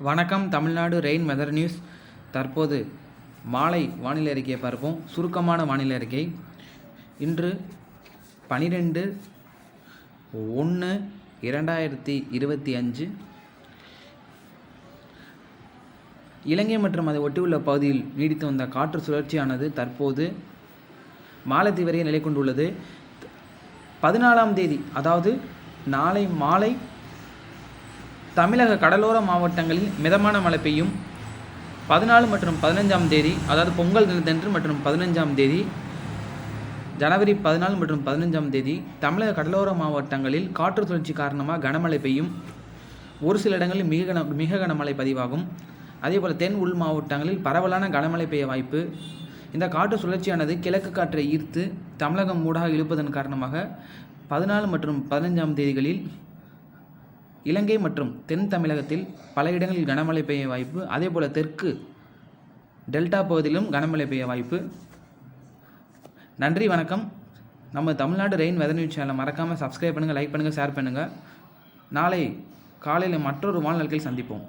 வணக்கம். Tamil Nadu rain weather news. தற்போது மாலை வானிலை அறிக்கையை பார்ப்போம். சுருக்கமான வானிலை அறிக்கை. இன்று 12/1/2025 இலங்கை மற்றும் அதை ஒட்டியுள்ள பகுதியில் நீடித்து வந்த காற்று சுழற்சியானது தற்போது மாலத்தீவு வரை நிலை கொண்டுள்ளது. 14ஆம் தேதி, அதாவது நாளை மாலை தமிழக கடலோர மாவட்டங்களில் மிதமான மழை பெய்யும். 14 மற்றும் 15ஆம் தேதி, அதாவது பொங்கல் தினத்தன்று மற்றும் 15ஆம் தேதி, ஜனவரி 14 மற்றும் 15ஆம் தேதி தமிழக கடலோர மாவட்டங்களில் காற்று சுழற்சி காரணமாக கனமழை பெய்யும். ஒரு சில இடங்களில் மிக கனமழை பதிவாகும். அதேபோல் தென் உள் மாவட்டங்களில் பரவலான கனமழை பெய்ய வாய்ப்பு. இந்த காற்று சுழற்சியானது கிழக்கு காற்றை ஈர்த்து தமிழகம் ஊடாக இழுப்பதன் காரணமாக 14 மற்றும் 15ஆம் தேதிகளில் இலங்கை மற்றும் தென் தமிழகத்தில் பல இடங்களில் கனமழை பெய்ய வாய்ப்பு. அதேபோல் தெற்கு டெல்டா பகுதியிலும் கனமழை பெய்ய வாய்ப்பு. நன்றி, வணக்கம். நம்ம தமிழ்நாடு ரெயின் வெதர் நியூஸ் சேனலை மறக்காமல் சப்ஸ்கிரைப் பண்ணுங்கள், லைக் பண்ணுங்கள், ஷேர் பண்ணுங்கள். நாளை காலையில் மற்றொரு வானிலையில் சந்திப்போம்.